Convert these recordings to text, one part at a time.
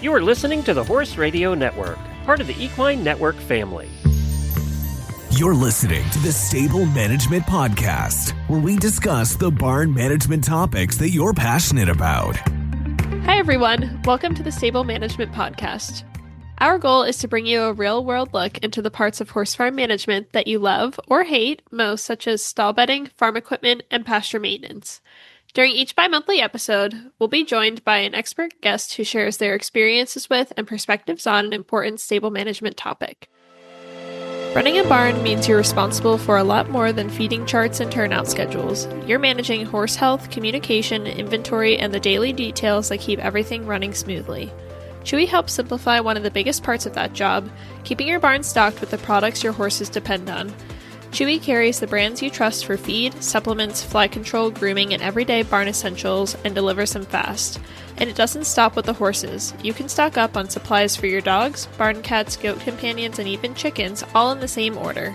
You are listening to the Horse Radio Network, part of the Equine Network family. You're listening to the Stable Management Podcast, where we discuss the barn management topics that you're passionate about. Hi, everyone. Welcome to the Stable Management Podcast. Our goal is to bring you a real-world look into the parts of horse farm management that you love or hate most, such as stall bedding, farm equipment, and pasture maintenance. During each bi-monthly episode, we'll be joined by an expert guest who shares their experiences with and perspectives on an important stable management topic. Running a barn means you're responsible for a lot more than feeding charts and turnout schedules. You're managing horse health, communication, inventory, and the daily details that keep everything running smoothly. Chewy helps simplify one of the biggest parts of that job, keeping your barn stocked with the products your horses depend on. Chewy carries the brands you trust for feed, supplements, fly control, grooming, and everyday barn essentials, and delivers them fast. And it doesn't stop with the horses. You can stock up on supplies for your dogs, barn cats, goat companions, and even chickens, all in the same order.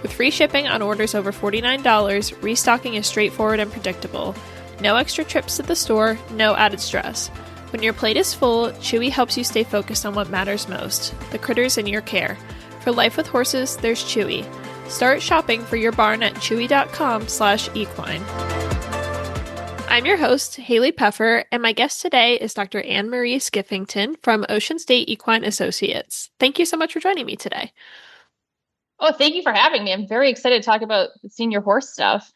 With free shipping on orders over $49, restocking is straightforward and predictable. No extra trips to the store, no added stress. When your plate is full, Chewy helps you stay focused on what matters most, the critters in your care. For life with horses, there's Chewy. Start shopping for your barn at chewy.com/equine. I'm your host, Hailey Pfeffer, and my guest today is Dr. Marie Skiffington from Ocean State Equine Associates. Thank you so much for joining me today. Oh, thank you for having me. I'm very excited to talk about the senior horse stuff.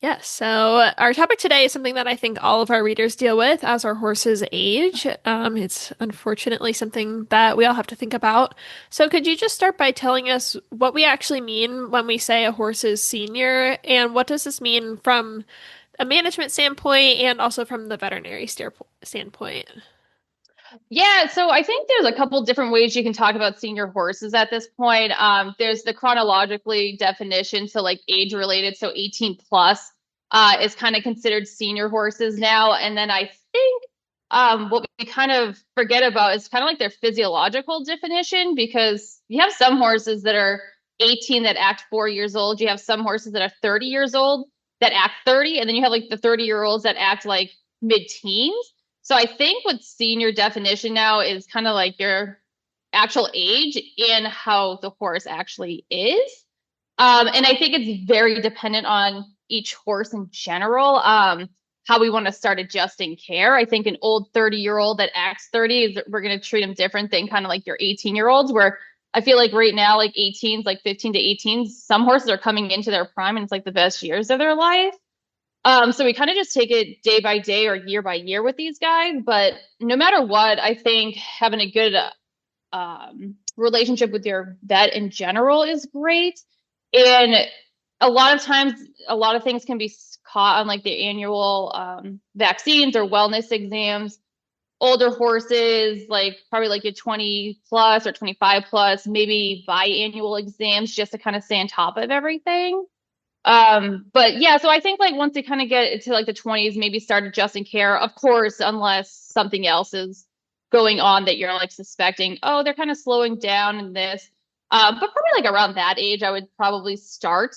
Yes, so our topic today is something that I think all of our readers deal with as our horses age. It's unfortunately something that we all have to think about. So could you just start by telling us what we actually mean when we say a horse is senior, and what does this mean from a management standpoint and also from the veterinary standpoint? Yeah, so I think there's a couple different ways you can talk about senior horses at this point. There's the chronologically definition, so like age related, so 18 plus is kind of considered senior horses now. And then I think what we kind of forget about is kind of like their physiological definition, because you have some horses that are 18 that act 4 years old. You have some horses that are 30 years old that act 30, and then you have like the 30-year-olds that act like mid-teens. So I think what senior definition now is kind of like your actual age and how the horse actually is. And I think it's very dependent on each horse in general, how we want to start adjusting care. I think an old 30-year-old that acts 30, we're going to treat them different than kind of like your 18-year-olds, where I feel like right now, like 18s, like 15 to 18s, some horses are coming into their prime and it's like the best years of their life. So we kind of just take it day by day or year by year with these guys. But no matter what, I think having a good relationship with your vet in general is great. And a lot of times, a lot of things can be caught on like the annual vaccines or wellness exams. Older horses, like probably like your 20 plus or 25 plus, maybe biannual exams just to kind of stay on top of everything. But yeah, so I think like once they kind of get into like the 20s, maybe start adjusting care, of course, unless something else is going on that you're like suspecting, oh, they're kind of slowing down in this. But probably like around that age, I would probably start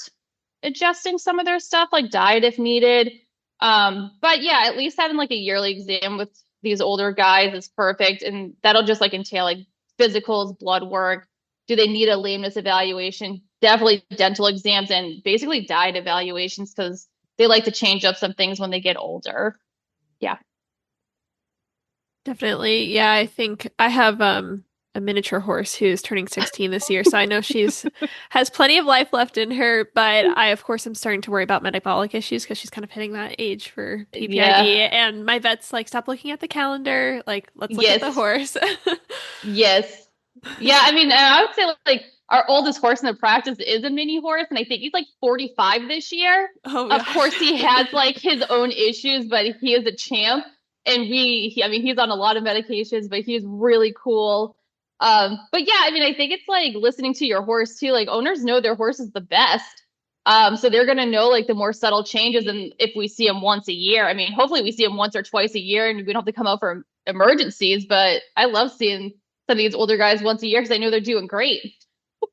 adjusting some of their stuff, like diet if needed. But yeah, at least having like a yearly exam with these older guys is perfect. And that'll just like entail like physicals, blood work. Do they need a lameness evaluation? Definitely dental exams and basically diet evaluations, because they like to change up some things when they get older. Yeah. Definitely. Yeah, I think I have a miniature horse who's turning 16 this year, so I know she's has plenty of life left in her, but I, of course, am starting to worry about metabolic issues because she's kind of hitting that age for PPID. Yeah. And my vet's like, stop looking at the calendar. Like, let's look at the horse. Yes. Yeah, I mean, I would say like our oldest horse in the practice is a mini horse, and I think he's like 45 this year. Oh, of course, he has like his own issues, but he is a champ. And I mean, he's on a lot of medications, but he's really cool. But yeah, I mean, I think it's like listening to your horse too. Like owners know their horse is the best. So they're going to know like the more subtle changes. And if we see them once a year, I mean, hopefully we see them once or twice a year and we don't have to come out for emergencies, but I love seeing some of these older guys once a year because I know they're doing great.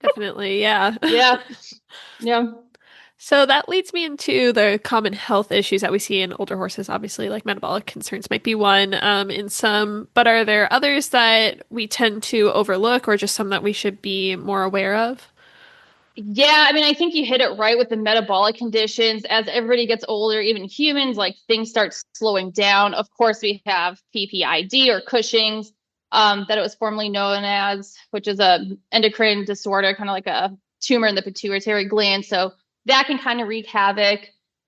Definitely. Yeah. Yeah. Yeah. So that leads me into the common health issues that we see in older horses. Obviously, like metabolic concerns might be one in some, but are there others that we tend to overlook or just some that we should be more aware of? Yeah, I mean, I think you hit it right with the metabolic conditions. As everybody gets older, even humans, like things start slowing down. Of course, we have PPID or Cushing's, that it was formerly known as, which is a endocrine disorder, kind of like a tumor in the pituitary gland. So that can kind of wreak havoc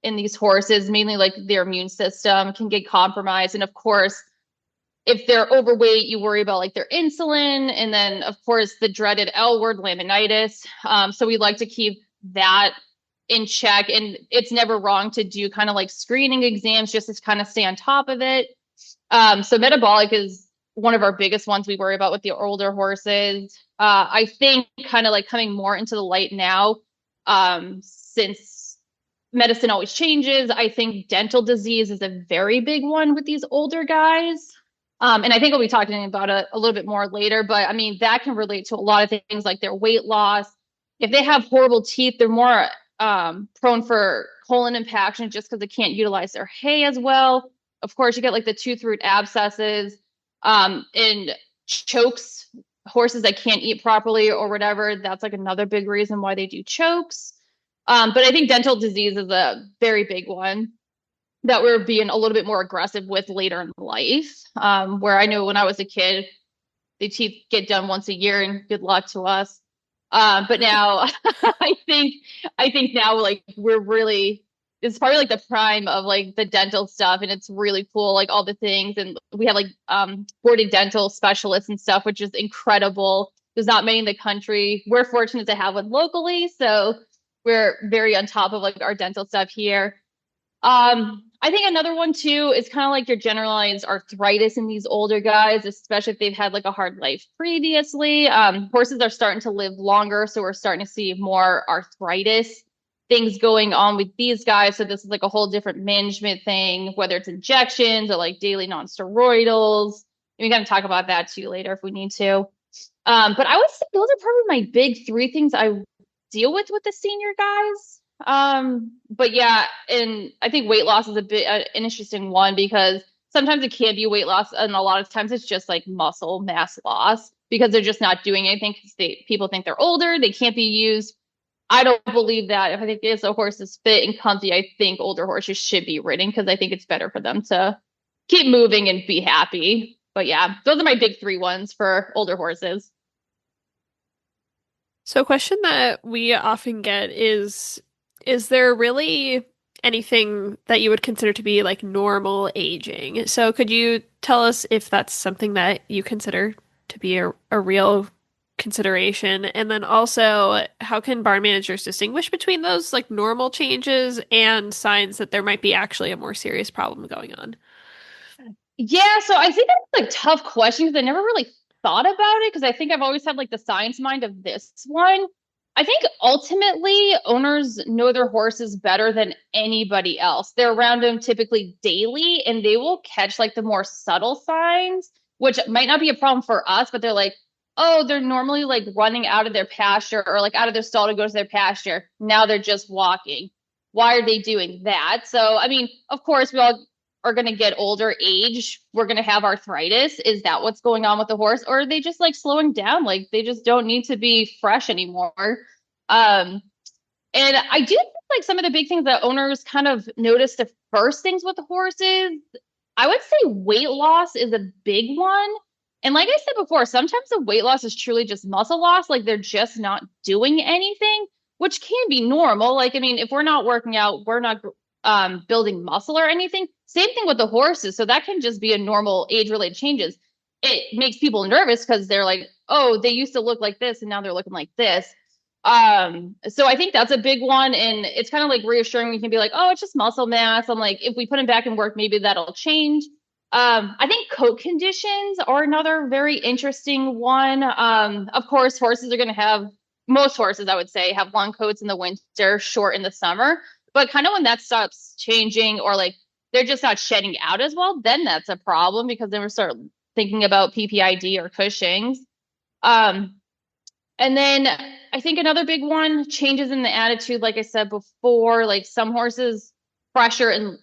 in these horses, mainly like their immune system can get compromised. And of course, if they're overweight, you worry about like their insulin. And then, of course, the dreaded L word, laminitis. So we like to keep that in check. And it's never wrong to do kind of like screening exams just to kind of stay on top of it. So metabolic is one of our biggest ones we worry about with the older horses. I think kind of like coming more into the light now, since medicine always changes. I think dental disease is a very big one with these older guys. And I think we'll be talking about it a little bit more later, but I mean, that can relate to a lot of things like their weight loss. If they have horrible teeth, they're more prone for colon impaction just because they can't utilize their hay as well. Of course, you get like the tooth root abscesses and chokes, horses that can't eat properly or whatever. That's like another big reason why they do chokes. But I think dental disease is a very big one that we're being a little bit more aggressive with later in life. Where I know when I was a kid, the teeth get done once a year and good luck to us. But now I think now like we're really, it's probably like the prime of like the dental stuff, and it's really cool, like all the things. And we have like boarded dental specialists and stuff, which is incredible. There's not many in the country. We're fortunate to have one locally, so we're very on top of like our dental stuff here. I think another one too is kind of like your generalized arthritis in these older guys, especially if they've had like a hard life previously. Horses are starting to live longer, so we're starting to see more arthritis things going on with these guys. So this is like a whole different management thing, whether it's injections or like daily non-steroidals. And we got to talk about that too later if we need to. But I would say those are probably my big three things I deal with the senior guys. But yeah, and I think weight loss is a bit an interesting one because sometimes it can be weight loss, and a lot of times it's just like muscle mass loss because they're just not doing anything because people think they're older, they can't be used. I don't believe that. If I think if a horse is fit and comfy, I think older horses should be ridden because I think it's better for them to keep moving and be happy. But yeah, those are my big three ones for older horses. So a question that we often get is there really anything that you would consider to be like normal aging? So could you tell us if that's something that you consider to be a real consideration? And then also, how can barn managers distinguish between those like normal changes and signs that there might be actually a more serious problem going on? Yeah, so I think that's like tough question because I never really thought about it because I think I've always had like the science mind of this one. I think ultimately owners know their horses better than anybody else. They're around them typically daily and they will catch like the more subtle signs, which might not be a problem for us, but they're like, oh, they're normally like running out of their pasture or like out of their stall to go to their pasture. Now they're just walking. Why are they doing that? So, I mean, of course, we all are going to get older age. We're going to have arthritis. Is that what's going on with the horse? Or are they just like slowing down? Like they just don't need to be fresh anymore. And I do think like some of the big things that owners kind of notice the first things with the horses, I would say weight loss is a big one. And like I said before, sometimes the weight loss is truly just muscle loss. Like they're just not doing anything, which can be normal. Like, I mean, if we're not working out, we're not building muscle or anything. Same thing with the horses. So that can just be a normal age-related changes. It makes people nervous because they're like, oh, they used to look like this and now they're looking like this. So I think that's a big one. And it's kind of like reassuring. We can be like, oh, it's just muscle mass. I'm like, if we put them back in work, maybe that'll change. I think coat conditions are another very interesting one. Of course, horses are going to have, most horses, I would say, have long coats in the winter, short in the summer. But kind of when that stops changing or like they're just not shedding out as well, then that's a problem because then we start thinking about PPID or Cushing's. And then I think another big one, changes in the attitude, like I said before, like some horses fresher and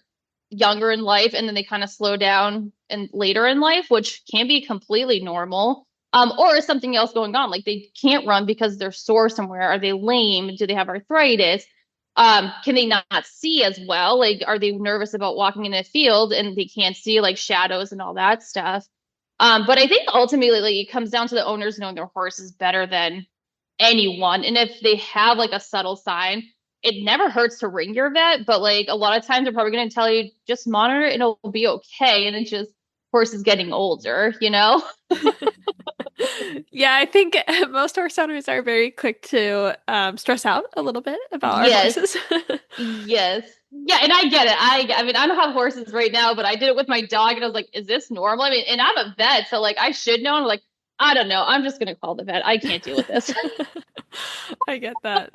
younger in life, and then they kind of slow down and later in life, which can be completely normal. Or is something else going on? Like they can't run because they're sore somewhere. Are they lame? Do they have arthritis? Can they not see as well? Like, are they nervous about walking in a field and they can't see like shadows and all that stuff? But I think ultimately like, it comes down to the owners knowing their horses better than anyone. And if they have like a subtle sign, it never hurts to ring your vet, but like a lot of times they're probably going to tell you just monitor it and it'll be okay. And it's just horses getting older, you know? Yeah, I think most horse owners are very quick to stress out a little bit about our horses. Yes. Yeah, and I get it. I mean, I don't have horses right now, but I did it with my dog, and I was like, "Is this normal?" I mean, and I'm a vet, so like I should know. And I'm like, I don't know. I'm just gonna call the vet. I can't deal with this. I get that.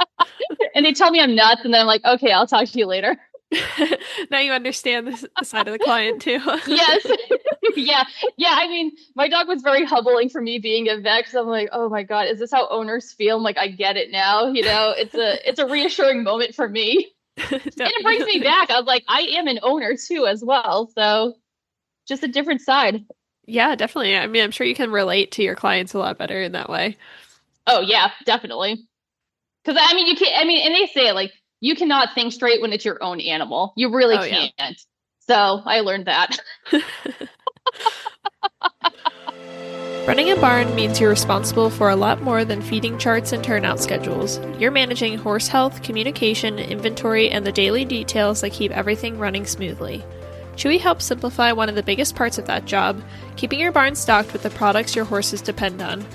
And they tell me I'm nuts, and then I'm like, okay, I'll talk to you later. Now you understand the side of the client too. Yes. Yeah. I mean, my dog was very humbling for me being a vet, because I'm like, oh my God, is this how owners feel? I'm like, I get it now. You know, it's a reassuring moment for me. And it brings me back. I was like, I am an owner too, as well. So just a different side. Yeah, definitely. I mean, I'm sure you can relate to your clients a lot better in that way. Oh yeah, definitely. Because I mean, you can't. I mean, and they say it like you cannot think straight when it's your own animal. You really can't. Yeah. So I learned that. Running a barn means you're responsible for a lot more than feeding charts and turnout schedules. You're managing horse health, communication, inventory, and the daily details that keep everything running smoothly. Chewy helps simplify one of the biggest parts of that job, keeping your barn stocked with the products your horses depend on.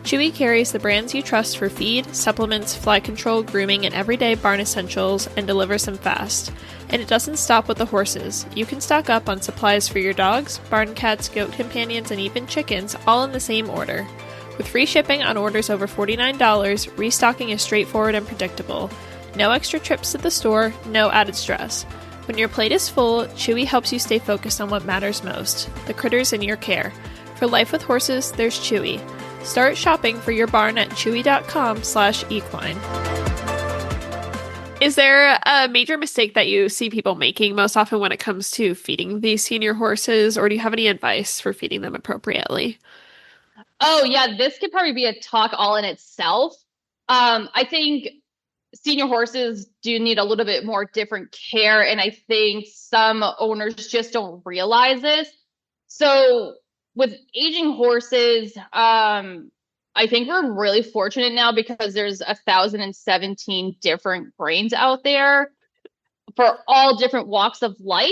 Chewy carries the brands you trust for feed, supplements, fly control, grooming, and everyday barn essentials, and delivers them fast. And it doesn't stop with the horses. You can stock up on supplies for your dogs, barn cats, goat companions, and even chickens, all in the same order. With free shipping on orders over $49, restocking is straightforward and predictable. No extra trips to the store, no added stress. When your plate is full, Chewy helps you stay focused on what matters most, the critters in your care. For life with horses, there's Chewy. Start shopping for your barn at chewy.com/equine. Is there a major mistake that you see people making most often when it comes to feeding these senior horses, or do you have any advice for feeding them appropriately? Oh yeah, this could probably be a talk all in itself. I think senior horses do need a little bit more different care, and I think some owners just don't realize this. So with aging horses, I think we're really fortunate now because there's 1,017 different grains out there for all different walks of life.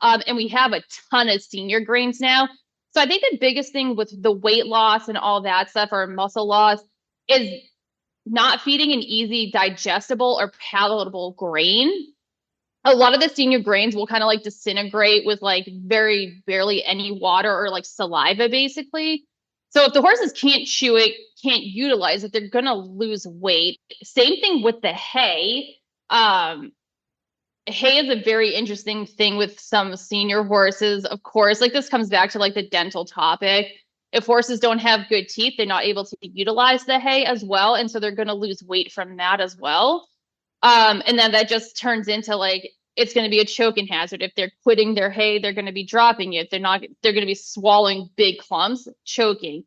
And we have a ton of senior grains now. So I think the biggest thing with the weight loss and all that stuff, or muscle loss, is not feeding an easy digestible or palatable grain. A lot of the senior grains will kind of like disintegrate with like very barely any water or like saliva, basically. So if the horses can't chew it, can't utilize it, they're going to lose weight. Same thing with the hay. Hay is a very interesting thing with some senior horses. Of course, like this comes back to like the dental topic. If horses don't have good teeth, they're not able to utilize the hay as well. And so they're going to lose weight from that as well. And then that just turns into like, it's going to be a choking hazard. If they're quitting their hay, they're going to be dropping it. They're going to be swallowing big clumps, choking.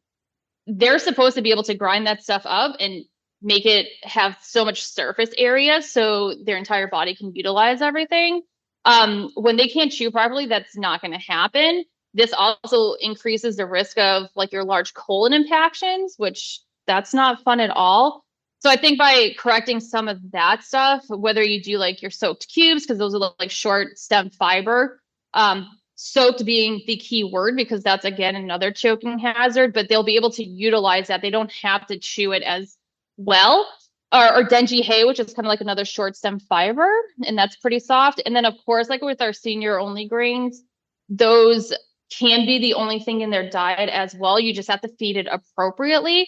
They're supposed to be able to grind that stuff up and make it have so much surface area so their entire body can utilize everything. When they can't chew properly, that's not going to happen. This also increases the risk of like your large colon impactions, which that's not fun at all. So I think by correcting some of that stuff, whether you do like your soaked cubes, because those are like short stem fiber, soaked being the key word, because that's again another choking hazard, but they'll be able to utilize that. They don't have to chew it as well. Or dengy hay, which is kind of like another short stem fiber, and that's pretty soft. And then of course, like with our senior only grains, those can be the only thing in their diet as well. You just have to feed it appropriately.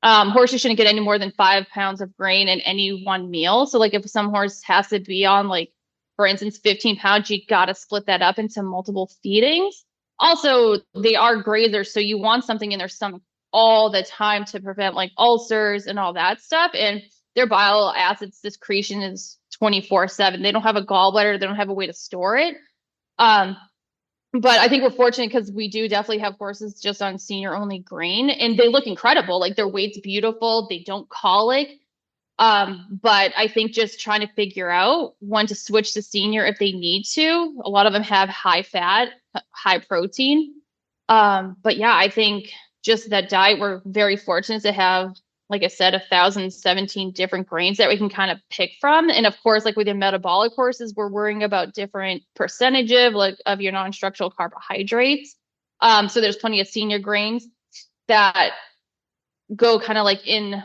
Horses shouldn't get any more than 5 pounds of grain in any one meal. So like if some horse has to be on like, for instance, 15 pounds, you got to split that up into multiple feedings. Also, they are grazers, so you want something in their stomach all the time to prevent like ulcers and all that stuff. And their bile acids secretion is 24/7. They don't have a gallbladder. They don't have a way to store it. But I think we're fortunate because we do definitely have horses just on senior only grain, and they look incredible. Like their weight's beautiful. They don't colic. But I think just trying to figure out when to switch to senior if they need to. A lot of them have high fat, high protein. But yeah, I think just that diet, we're very fortunate to have, like I said, 1,017 different grains that we can kind of pick from. And of course, like with your metabolic horses, we're worrying about different percentages of your non-structural carbohydrates. So there's plenty of senior grains that go kind of like in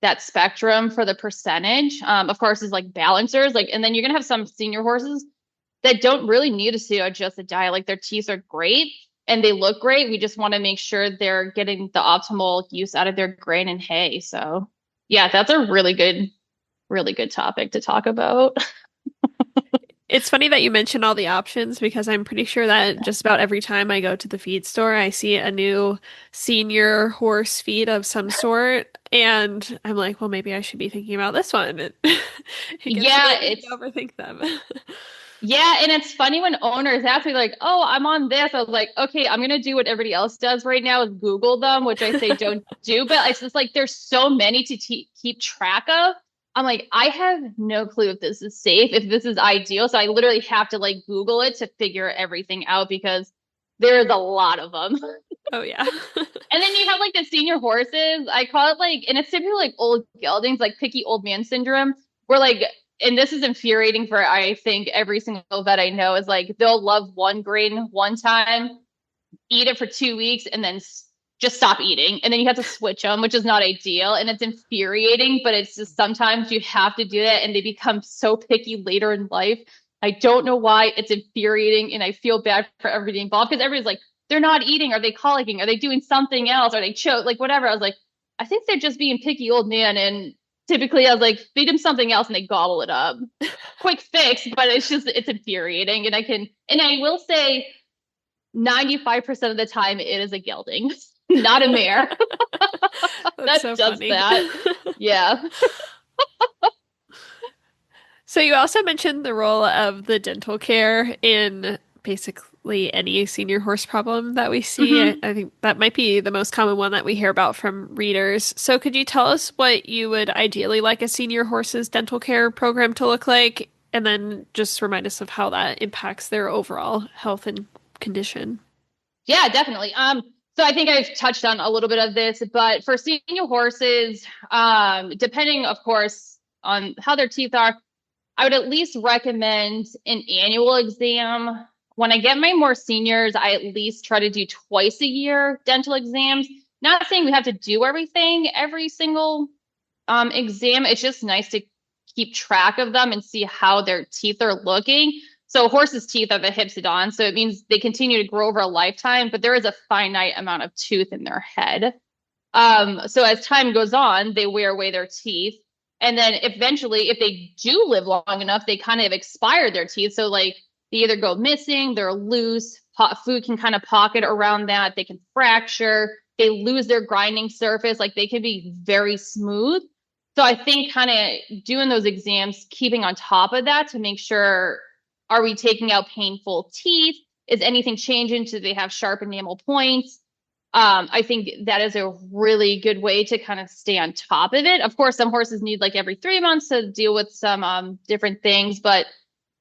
that spectrum for the percentage. Of course, is like balancers, and then you're gonna have some senior horses that don't really need to adjust the diet. Like their teeth are great and they look great. We just want to make sure they're getting the optimal use out of their grain and hay. So yeah, that's a really good topic to talk about. It's funny that you mentioned all the options because I'm pretty sure that just about every time I go to the feed store, I see a new senior horse feed of some sort. And I'm like, well, maybe I should be thinking about this one. It's overthink them. Yeah. And it's funny when owners ask me like, oh, I'm on this. I was like, okay, I'm going to do what everybody else does right now is Google them, which I say don't do. But it's just like, there's so many to keep track of. I'm like, I have no clue if this is safe, if this is ideal. So I literally have to like Google it to figure everything out because there's a lot of them. Oh, yeah. And then you have like the senior horses. I call it like, and it's typically like old geldings, like picky old man syndrome, where like, and this is infuriating for, I think, every single vet I know is like, they'll love one grain one time, eat it for 2 weeks, and then just stop eating. And then you have to switch them, which is not ideal. And it's infuriating, but it's just sometimes you have to do that. And they become so picky later in life. I don't know why. It's infuriating. And I feel bad for everybody involved because everybody's like, they're not eating. Are they colicking? Are they doing something else? Are they choke? Like whatever. I was like, I think they're just being picky old man. And typically I was like, feed them something else and they gobble it up. Quick fix, but it's infuriating. And I will say 95% of the time it is a gelding. Not a mare. That's so does funny. That. Yeah. So you also mentioned the role of the dental care in basically any senior horse problem that we see. Mm-hmm. I think that might be the most common one that we hear about from readers. So could you tell us what you would ideally like a senior horse's dental care program to look like? And then just remind us of how that impacts their overall health and condition. Yeah, definitely. So I think I've touched on a little bit of this, but for senior horses, depending, of course, on how their teeth are, I would at least recommend an annual exam. When I get my more seniors, I at least try to do twice a year dental exams. Not saying we have to do everything every single exam. It's just nice to keep track of them and see how their teeth are looking. So horses' teeth are the hypsodon, so it means they continue to grow over a lifetime, but there is a finite amount of tooth in their head. So as time goes on, they wear away their teeth. And then eventually, if they do live long enough, they kind of expire their teeth. So like they either go missing, they're loose, food can kind of pocket around that, they can fracture, they lose their grinding surface, like they can be very smooth. So I think kind of doing those exams, keeping on top of that to make sure, are we taking out painful teeth? Is anything changing? Do they have sharp enamel points? I think that is a really good way to kind of stay on top of it. Of course, some horses need like every 3 months to deal with some different things, but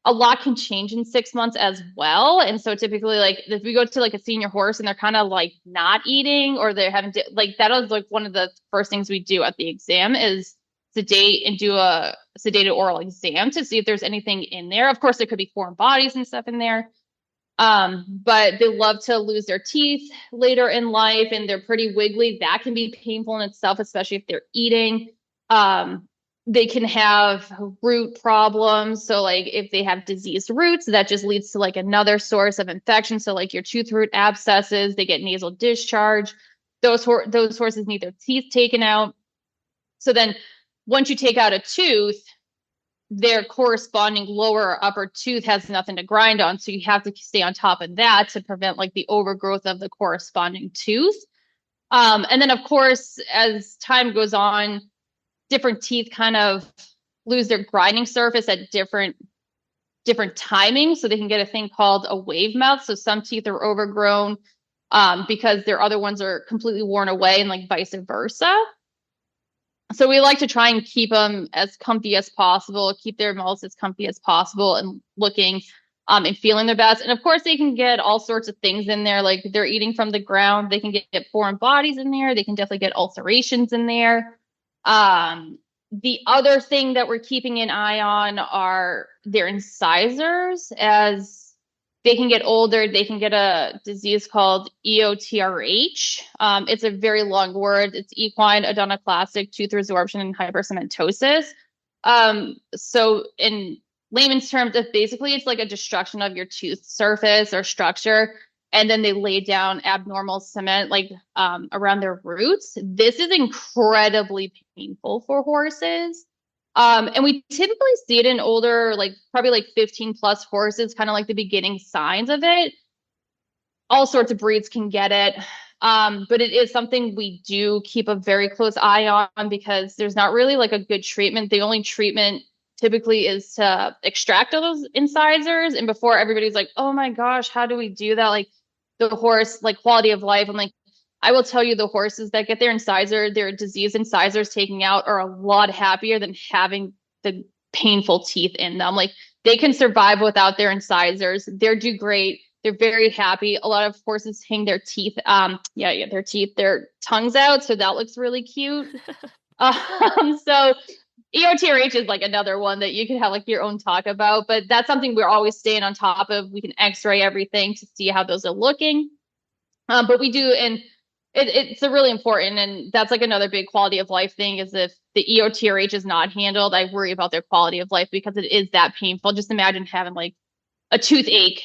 a lot can change in 6 months as well. And so typically, like if we go to like a senior horse and they're kind of like not eating or they're having like that is like one of the first things we do at the exam is sedate and do a sedated oral exam to see if there's anything in there. Of course, there could be foreign bodies and stuff in there. But they love to lose their teeth later in life and they're pretty wiggly. That can be painful in itself, especially if they're eating. They can have root problems. So like if they have diseased roots, that just leads to like another source of infection. So like your tooth root abscesses, they get nasal discharge. Those horses need their teeth taken out. So then once you take out a tooth, their corresponding lower or upper tooth has nothing to grind on. So you have to stay on top of that to prevent like the overgrowth of the corresponding tooth. And then of course, as time goes on, different teeth kind of lose their grinding surface at different timings. So they can get a thing called a wave mouth. So some teeth are overgrown because their other ones are completely worn away, and like vice versa. So we like to try and keep them as comfy as possible, keep their mouths as comfy as possible and looking and feeling their best. And of course, they can get all sorts of things in there, like they're eating from the ground. They can get foreign bodies in there. They can definitely get ulcerations in there. The other thing that we're keeping an eye on are their incisors. As they can get older, they can get a disease called EOTRH. It's a very long word. It's equine odontoclastic tooth resorption and hypercementosis. So in layman's terms, it's like a destruction of your tooth surface or structure, and then they lay down abnormal cement like around their roots. This is incredibly painful for horses. And we typically see it in older, like probably like 15 plus horses, kind of like the beginning signs of it. All sorts of breeds can get it. But it is something we do keep a very close eye on because there's not really like a good treatment. The only treatment typically is to extract all those incisors. And before everybody's like, oh my gosh, how do we do that? Like the horse, like quality of life. I'm like, I will tell you, the horses that get their diseased incisors taken out are a lot happier than having the painful teeth in them. Like they can survive without their incisors. They do great. They're very happy. A lot of horses hang their teeth, their tongues out. So that looks really cute. So EOTRH is like another one that you could have like your own talk about, but that's something we're always staying on top of. We can x-ray everything to see how those are looking. But we do, and it's a really important, and that's like another big quality of life thing is if the EOTRH is not handled, I worry about their quality of life because it is that painful. Just imagine having like a toothache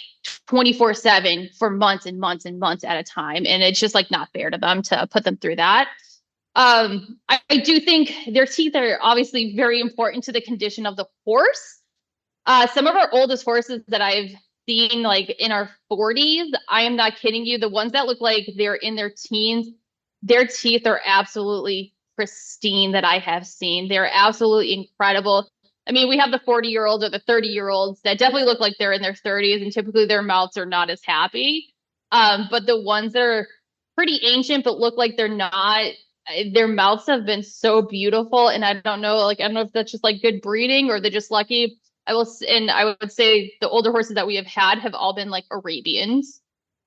24/7 for months and months and months at a time. And it's just like not fair to them to put them through that. I do think their teeth are obviously very important to the condition of the horse. Some of our oldest horses that I've seen like in our 40s, I am not kidding you, the ones that look like they're in their teens, their teeth are absolutely pristine that I have seen. They're absolutely incredible. I mean, we have the 40-year-olds or the 30-year-olds that definitely look like they're in their 30s, and typically their mouths are not as happy. But the ones that are pretty ancient but look like they're not, their mouths have been so beautiful. And I don't know if that's just like good breeding or they're just lucky. I would say the older horses that we have all been like Arabians.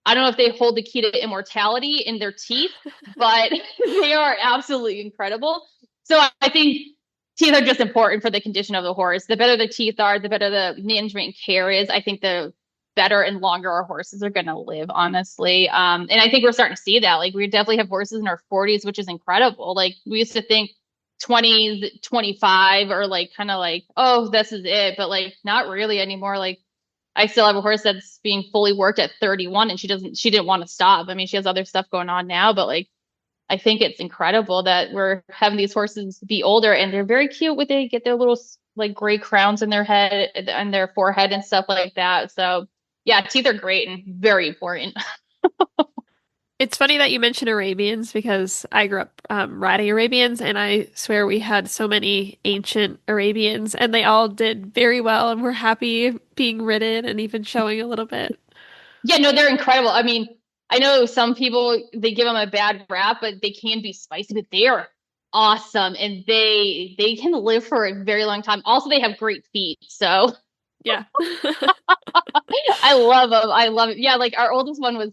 I don't know if they hold the key to immortality in their teeth, but they are absolutely incredible. So I think teeth are just important for the condition of the horse. The better the teeth are, the better the management and care is. I think the better and longer our horses are going to live, honestly. And I think we're starting to see that. Like we definitely have horses in our 40s, which is incredible. Like we used to think 20s, 25 or like kind of like, oh, this is it. But like not really anymore. Like I still have a horse that's being fully worked at 31 and she didn't want to stop. I mean, she has other stuff going on now, but like I think it's incredible that we're having these horses be older and they're very cute when they get their little like gray crowns in their head and their forehead and stuff like that. So yeah, teeth are great and very important. It's funny that you mention Arabians because I grew up riding Arabians, and I swear we had so many ancient Arabians, and they all did very well and were happy being ridden and even showing a little bit. Yeah, no, they're incredible. I mean, I know some people, they give them a bad rap, but they can be spicy, but they are awesome, and they can live for a very long time. Also, they have great feet, so yeah. I love them. I love it. Yeah, like our oldest one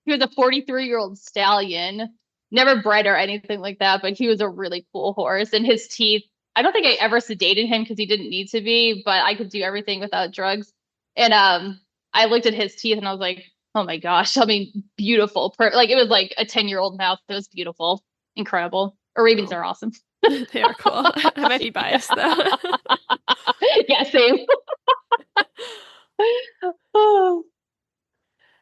he was a 43-year-old stallion, never bred or anything like that, but he was a really cool horse. And his teeth, I don't think I ever sedated him because he didn't need to be, but I could do everything without drugs. And I looked at his teeth and I was like, oh my gosh, I mean, beautiful. Like it was like a 10-year-old mouth. It was beautiful. Incredible. Arabians are awesome. They are cool. I might be biased though. Yeah, same. Oh.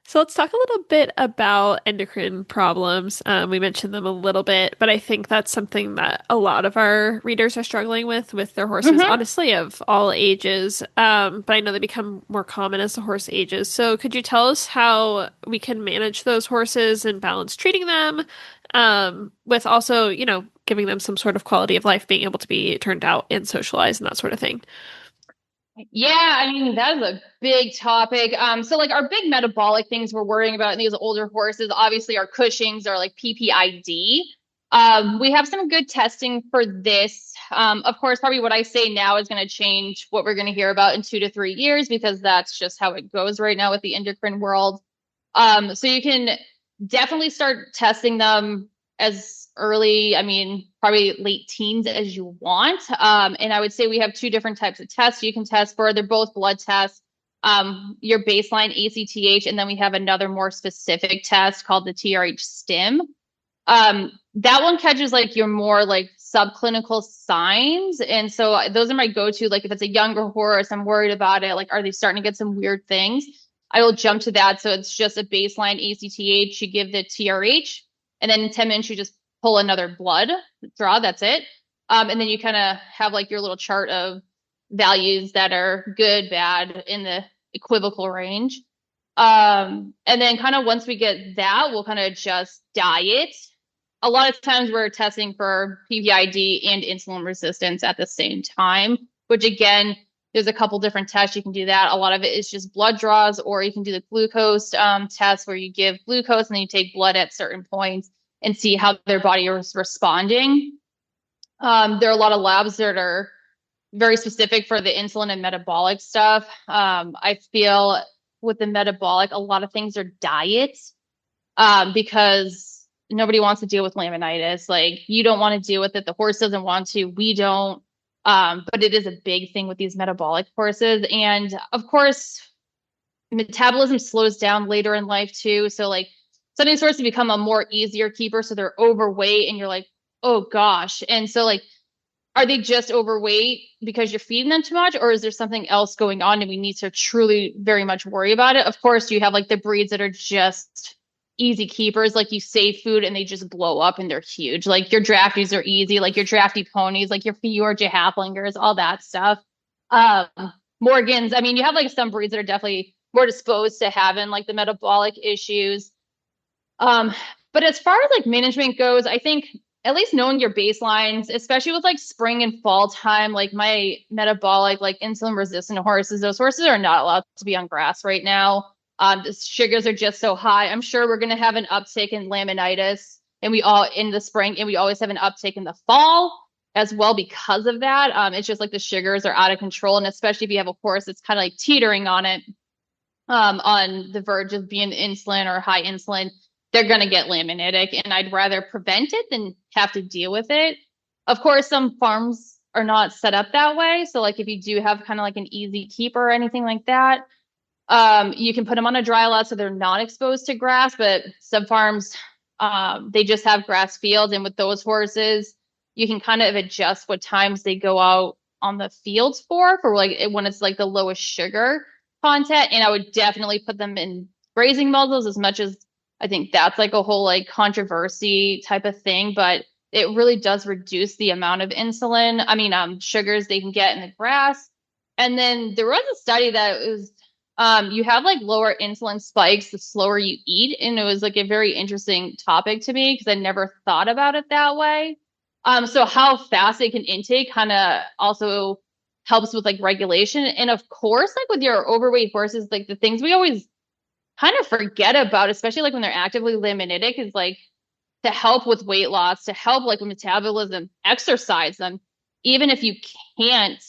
So let's talk a little bit about endocrine problems. We mentioned them a little bit, but I think that's something that a lot of our readers are struggling with their horses, honestly, of all ages. But I know they become more common as the horse ages. So could you tell us how we can manage those horses and balance treating them with also, giving them some sort of quality of life, being able to be turned out and socialize and that sort of thing. Yeah, I mean, that is a big topic. So like our big metabolic things we're worrying about in these older horses, obviously our Cushing's or like PPID. We have some good testing for this. Of course, probably what I say now is going to change what we're going to hear about in 2 to 3 years, because that's just how it goes right now with the endocrine world. So you can definitely start testing them as early, I mean, probably late teens as you want. And I would say we have 2 different types of tests you can test for. They're both blood tests, your baseline ACTH, and then we have another more specific test called the TRH stim. That one catches like your more like subclinical signs. And so those are my go-to, like if it's a younger horse, I'm worried about it. Like, are they starting to get some weird things? I will jump to that. So it's just a baseline ACTH, you give the TRH, and then in 10 minutes, you just pull another blood draw. That's it. And then you kind of have like your little chart of values that are good, bad, in the equivocal range. And then kind of once we get that, we'll kind of adjust diet. A lot of times we're testing for PPID and insulin resistance at the same time, which again, there's a couple different tests you can do that. A lot of it is just blood draws, or you can do the glucose test where you give glucose and then you take blood at certain points and see how their body is responding. There are a lot of labs that are very specific for the insulin and metabolic stuff. I feel with the metabolic, a lot of things are diet, because nobody wants to deal with laminitis. Like, you don't want to deal with it. The horse doesn't want to. We don't. But it is a big thing with these metabolic horses. And of course, metabolism slows down later in life too. So like something starts to become a more easier keeper. So they're overweight and you're like, oh gosh. And so like, are they just overweight because you're feeding them too much, or is there something else going on and we need to truly very much worry about it? Of course, you have like the breeds that are just easy keepers, like you save food and they just blow up and they're huge. Like your drafties are easy, like your drafty ponies, like your Fiorgia Halflingers, all that stuff. Morgans, I mean, you have like some breeds that are definitely more disposed to having like the metabolic issues. But as far as like management goes, I think at least knowing your baselines, especially with like spring and fall time, like my metabolic, like insulin resistant horses, those horses are not allowed to be on grass right now. The sugars are just so high. I'm sure we're going to have an uptick in laminitis, and we all in the spring, and we always have an uptick in the fall as well because of that. It's just like the sugars are out of control, and especially if you have a horse that's kind of like teetering on it, on the verge of being insulin or high insulin, they're going to get laminitic, and I'd rather prevent it than have to deal with it. Of course, some farms are not set up that way. So like if you do have kind of like an easy keeper or anything like that, you can put them on a dry lot so they're not exposed to grass, but some farms, they just have grass fields. And with those horses, you can kind of adjust what times they go out on the fields for like when it's like the lowest sugar content. And I would definitely put them in grazing muzzles, as much as I think that's like a whole like controversy type of thing, but it really does reduce the amount of sugars they can get in the grass. And then there was a study that was, you have like lower insulin spikes the slower you eat. And it was like a very interesting topic to me because I never thought about it that way. So how fast they can intake kind of also helps with like regulation. And of course, like with your overweight horses, like the things we always kind of forget about, especially like when they're actively laminitic, is like to help with weight loss, to help like with metabolism, exercise them. Even if you can't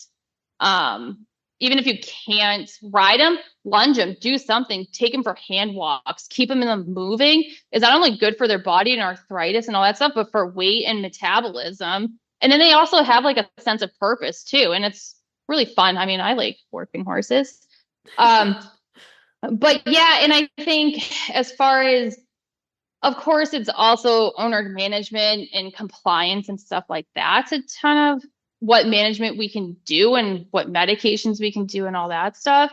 ride them, lunge them, do something, take them for hand walks, keep them moving is not only good for their body and arthritis and all that stuff, but for weight and metabolism. And then they also have like a sense of purpose too. And it's really fun. I mean, I like working horses. But yeah, and I think as far as, of course, it's also owner management and compliance and stuff like that. It's a ton of what management we can do and what medications we can do and all that stuff.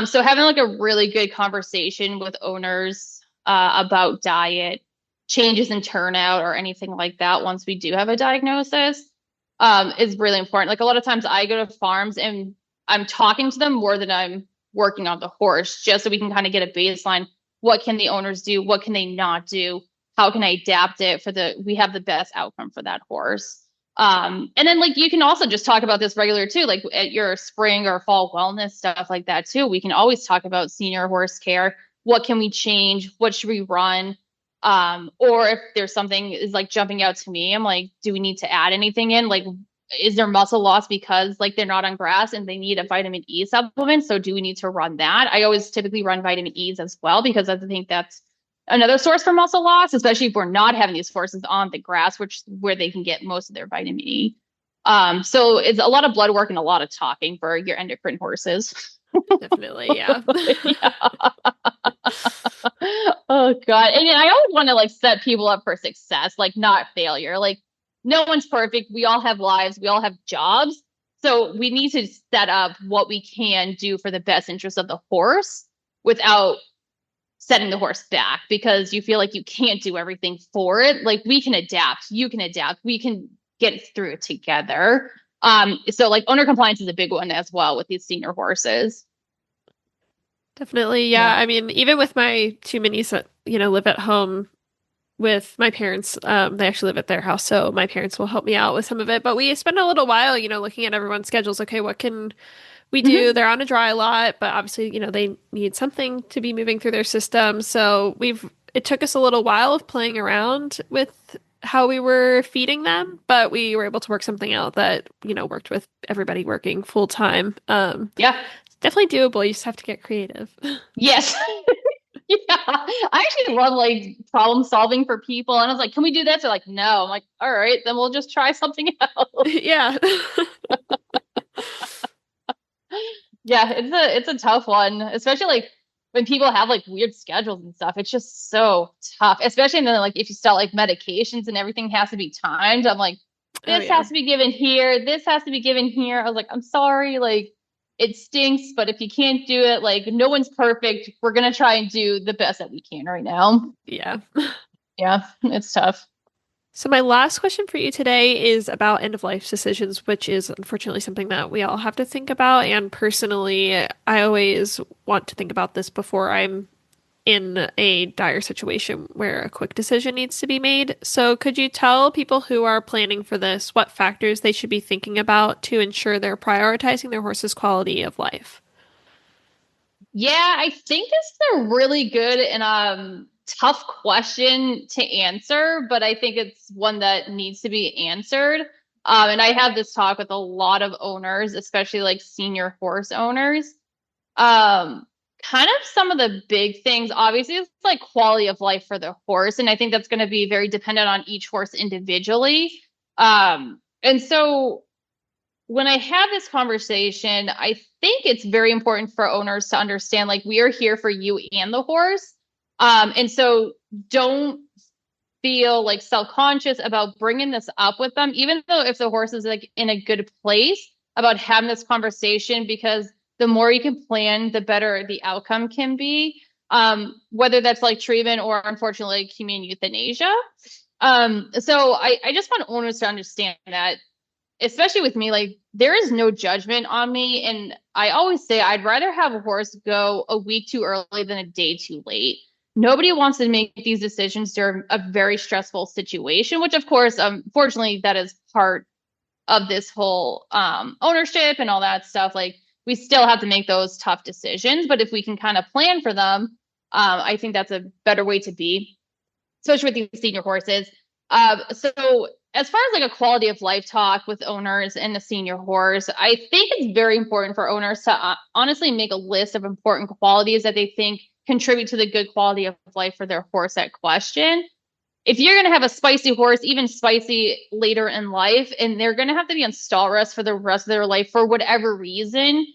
So having like a really good conversation with owners about diet, changes in turnout or anything like that once we do have a diagnosis is really important. Like a lot of times I go to farms and I'm talking to them more than I'm working on the horse, just so we can kind of get a baseline. What can the owners do? What can they not do? how can I adapt it we have the best outcome for that horse. And then like, you can also just talk about this regular too, like at your spring or fall wellness stuff like that too. We can always talk about senior horse care. What can we change? What should we run? Or if there's something is like jumping out to me, I'm like, do we need to add anything in? Like, is there muscle loss because like they're not on grass and they need a vitamin E supplement? So do we need to run that? I always typically run vitamin E's as well, because I think that's another source for muscle loss, especially if we're not having these horses on the grass, where they can get most of their vitamin E. So it's a lot of blood work and a lot of talking for your endocrine horses. Definitely, yeah. Yeah. Oh God. And I always want to like set people up for success, like not failure. Like no one's perfect. We all have lives. We all have jobs. So we need to set up what we can do for the best interest of the horse without setting the horse back because you feel like you can't do everything for it. Like we can adapt. You can adapt. We can get through it together. So like owner compliance is a big one as well with these senior horses. Definitely, yeah. I mean, even with my two minis that, live at home with my parents, they actually live at their house, so my parents will help me out with some of it. But we spend a little while, looking at everyone's schedules. Okay, what can we do? Mm-hmm. They're on a dry lot, but obviously, they need something to be moving through their system. So it took us a little while of playing around with how we were feeding them, but we were able to work something out that, worked with everybody working full time. Yeah. Definitely doable. You just have to get creative. Yes. Yeah. I actually love like problem solving for people. And I was like, can we do this? They're like, no. I'm like, all right, then we'll just try something else. Yeah. Yeah, it's a tough one, especially like when people have like weird schedules and stuff. It's just so tough, especially then like if you start like medications and everything has to be timed. I'm like, this has to be given here. This has to be given here. I was like, I'm sorry, like it stinks, but if you can't do it, like no one's perfect. We're gonna try and do the best that we can right now. Yeah. Yeah, it's tough. So my last question for you today is about end of life decisions, which is unfortunately something that we all have to think about. And personally, I always want to think about this before I'm in a dire situation where a quick decision needs to be made. So could you tell people who are planning for this what factors they should be thinking about to ensure they're prioritizing their horse's quality of life? Yeah, I think this is a really good and tough question to answer, but I think it's one that needs to be answered. And I have this talk with a lot of owners, especially like senior horse owners. Kind of some of the big things, obviously, it's like quality of life for the horse. And I think that's going to be very dependent on each horse individually. And so when I have this conversation, I think it's very important for owners to understand, like, we are here for you and the horse. And so don't feel like self-conscious about bringing this up with them, even though if the horse is like in a good place, about having this conversation, because the more you can plan, the better the outcome can be, whether that's like treatment or unfortunately humane euthanasia. So I just want owners to understand that, especially with me, like there is no judgment on me. And I always say I'd rather have a horse go a week too early than a day too late. Nobody wants to make these decisions during a very stressful situation, which of course, fortunately, that is part of this whole ownership and all that stuff. Like, we still have to make those tough decisions, but if we can kind of plan for them, I think that's a better way to be, especially with these senior horses. So as far as like a quality of life talk with owners and the senior horse, I think it's very important for owners to honestly make a list of important qualities that they think contribute to the good quality of life for their horse at question. If you're going to have a spicy horse, even spicy later in life, and they're going to have to be on stall rest for the rest of their life for whatever reason,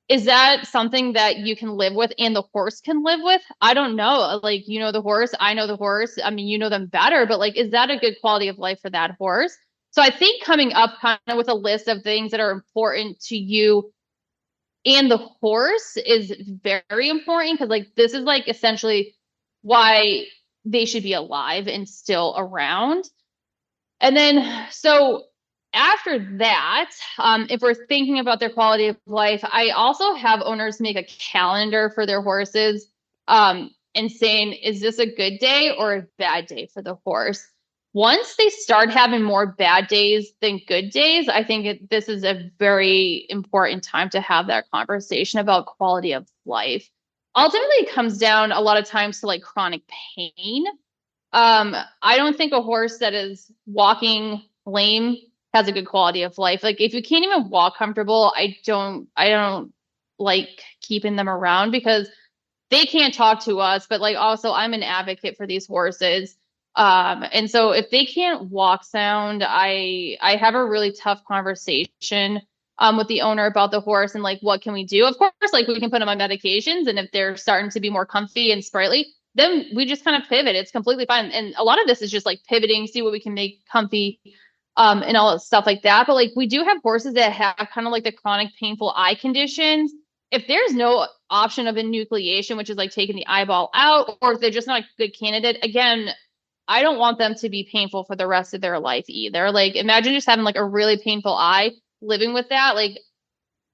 is that something that you can live with and the horse can live with? I don't know. Like, you know the horse, I know the horse. I mean, you know them better, but like, is that a good quality of life for that horse? So I think coming up kind of with a list of things that are important to you and the horse is very important, because like this is like essentially why they should be alive and still around. And then, so after that, if we're thinking about their quality of life, I also have owners make a calendar for their horses. and saying, is this a good day or a bad day for the horse? Once they start having more bad days than good days, I think this is a very important time to have that conversation about quality of life. Ultimately, it comes down a lot of times to like chronic pain. I don't think a horse that is walking lame has a good quality of life. Like if you can't even walk comfortable, I don't like keeping them around because they can't talk to us, but like also I'm an advocate for these horses. And so if they can't walk sound, I have a really tough conversation with the owner about the horse and like what can we do? Of course, like we can put them on medications, and if they're starting to be more comfy and sprightly, then we just kind of pivot. It's completely fine. And a lot of this is just like pivoting, see what we can make comfy, and all that stuff like that. But like we do have horses that have kind of like the chronic painful eye conditions. If there's no option of enucleation, which is like taking the eyeball out, or if they're just not a good candidate, again, I don't want them to be painful for the rest of their life either. Like imagine just having like a really painful eye, living with that. Like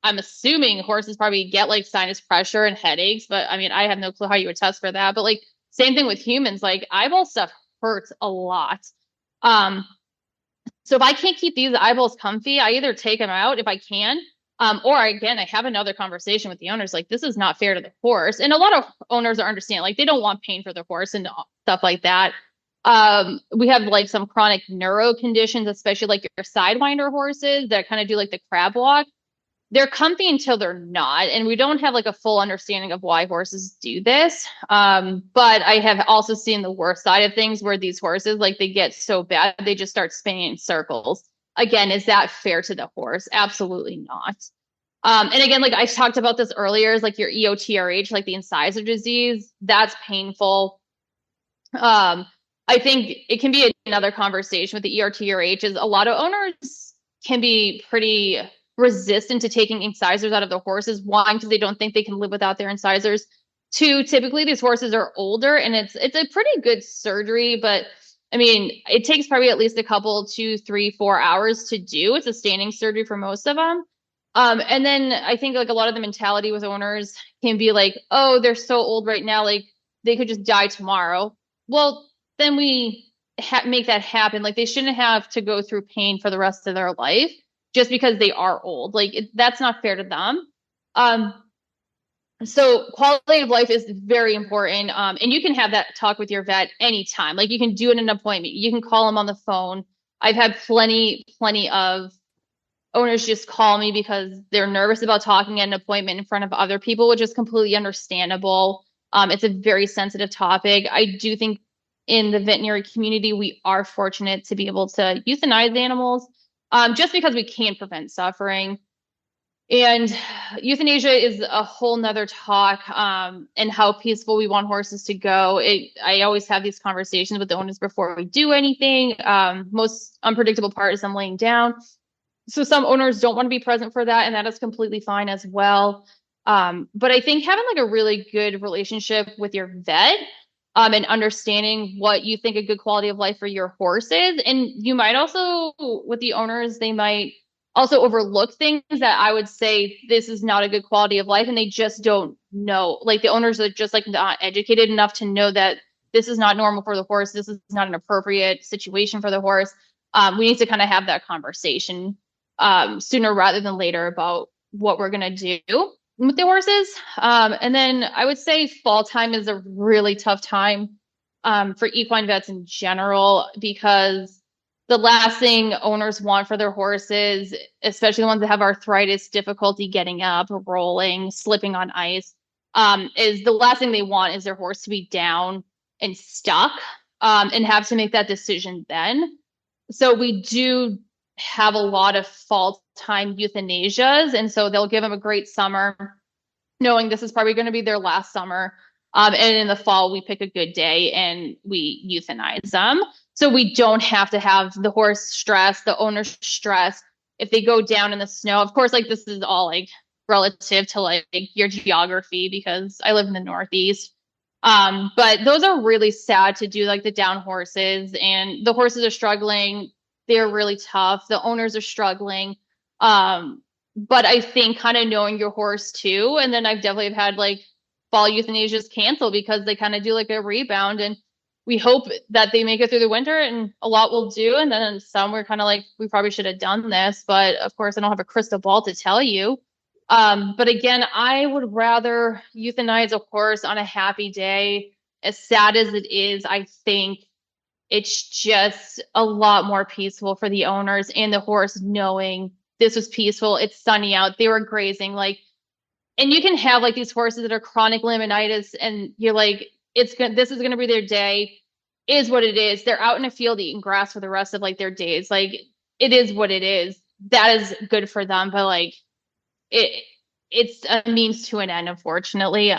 I'm assuming horses probably get like sinus pressure and headaches, but I mean, I have no clue how you would test for that. But like same thing with humans, like eyeball stuff hurts a lot. So if I can't keep these eyeballs comfy, I either take them out if I can, or again, I have another conversation with the owners. Like this is not fair to the horse. And a lot of owners are understand, like they don't want pain for the horse and stuff like that. We have like some chronic neuro conditions, especially like your sidewinder horses that kind of do like the crab walk. They're comfy until they're not. And we don't have like a full understanding of why horses do this. But I have also seen the worst side of things where these horses, like they get so bad, they just start spinning in circles. Again, is that fair to the horse? Absolutely not. And again, like I talked about this earlier, is like your EOTRH, like the incisor disease, that's painful. I think it can be another conversation with the ERTRH is a lot of owners can be pretty resistant to taking incisors out of the horses. One, because they don't think they can live without their incisors. Two, typically these horses are older and it's a pretty good surgery, but I mean, it takes probably at least a couple, 2, 3, 4 hours to do. It's a standing surgery for most of them. And then I think like a lot of the mentality with owners can be like, oh, they're so old right now, like they could just die tomorrow. Well, then we make that happen. Like they shouldn't have to go through pain for the rest of their life just because they are old. Like that's not fair to them. So quality of life is very important. And you can have that talk with your vet anytime. Like you can do it in an appointment. You can call them on the phone. I've had plenty of owners just call me because they're nervous about talking at an appointment in front of other people, which is completely understandable. It's a very sensitive topic. I do think in the veterinary community, we are fortunate to be able to euthanize animals just because we can prevent suffering. And euthanasia is a whole nother talk and how peaceful we want horses to go. I always have these conversations with the owners before we do anything. Most unpredictable part is them laying down. So some owners don't want to be present for that, and that is completely fine as well. But I think having like a really good relationship with your vet and understanding what you think a good quality of life for your horse is. And you might also, with the owners, they might also overlook things that I would say this is not a good quality of life, and they just don't know. Like the owners are just like not educated enough to know that this is not normal for the horse. This is not an appropriate situation for the horse. We need to kind of have that conversation sooner rather than later about what we're going to do with the horses. And then I would say fall time is a really tough time for equine vets in general, because the last thing owners want for their horses, especially the ones that have arthritis, difficulty getting up, rolling, slipping on ice, is the last thing they want is their horse to be down and stuck and have to make that decision then. So we do have a lot of fall time euthanasias. And so they'll give them a great summer, knowing this is probably going to be their last summer. And in the fall, we pick a good day and we euthanize them. So we don't have to have the horse stress, the owner stress if they go down in the snow. Of course, like this is all like relative to like your geography, because I live in the Northeast. But those are really sad to do, like the down horses, and the horses are struggling. They're really tough. The owners are struggling. But I think kind of knowing your horse too. And then I've definitely had like fall euthanasia is canceled because they kind of do like a rebound, and we hope that they make it through the winter, and a lot will do. And then some we're kind of like, we probably should have done this, but of course I don't have a crystal ball to tell you. But again, I would rather euthanize a horse on a happy day. As sad as it is, I think it's just a lot more peaceful for the owners and the horse knowing this was peaceful. It's sunny out. They were grazing. Like, and you can have like these horses that are chronic laminitis and you're like, this is going to be their day, is what it is. They're out in a field eating grass for the rest of like their days. Like, it is what it is. That is good for them. But like, it's a means to an end, unfortunately.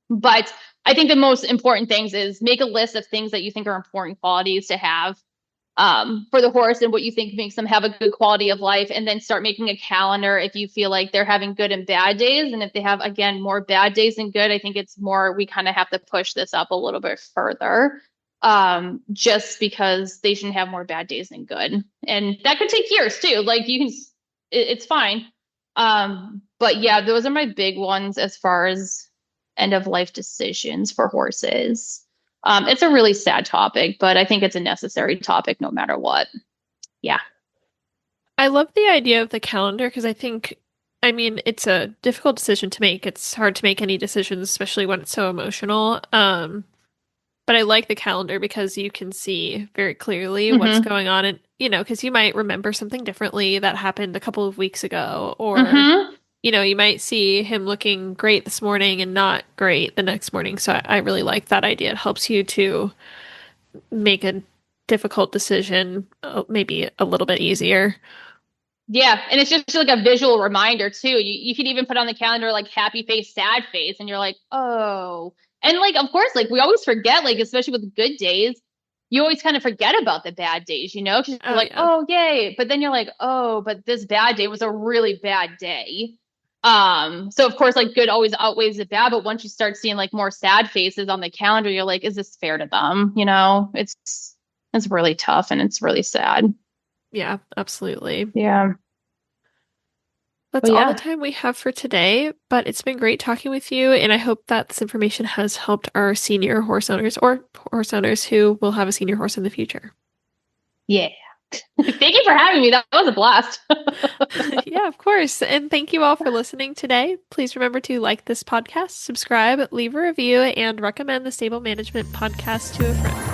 But I think the most important things is make a list of things that you think are important qualities to have for the horse and what you think makes them have a good quality of life. And then start making a calendar if you feel like they're having good and bad days. And if they have, again, more bad days than good, I think it's more, we kind of have to push this up a little bit further just because they shouldn't have more bad days than good. And that could take years too. Like it's fine. But yeah, those are my big ones as far as end of life decisions for horses. It's a really sad topic, but I think it's a necessary topic no matter what. Yeah. I love the idea of the calendar because I mean, it's a difficult decision to make. It's hard to make any decisions, especially when it's so emotional. But I like the calendar because you can see very clearly what's going on. And, because you might remember something differently that happened a couple of weeks ago, or, you might see him looking great this morning and not great the next morning. So I really like that idea. It helps you to make a difficult decision maybe a little bit easier. Yeah. And it's just like a visual reminder too. You could even put on the calendar, like happy face, sad face. And you're like, oh, and like, of course, like we always forget, like, especially with good days, you always kind of forget about the bad days, because you're oh, yay. But then you're like, oh, but this bad day was a really bad day. So of course, like good always outweighs the bad. But once you start seeing like more sad faces on the calendar, you're like, is this fair to them? It's really tough and it's really sad. Yeah, absolutely. Yeah. That's all the time we have for today, but it's been great talking with you, and I hope that this information has helped our senior horse owners or horse owners who will have a senior horse in the future. Yeah. Thank you for having me. That was a blast. Yeah, of course. And thank you all for listening today. Please remember to like this podcast, subscribe, leave a review, and recommend the Stable Management Podcast to a friend.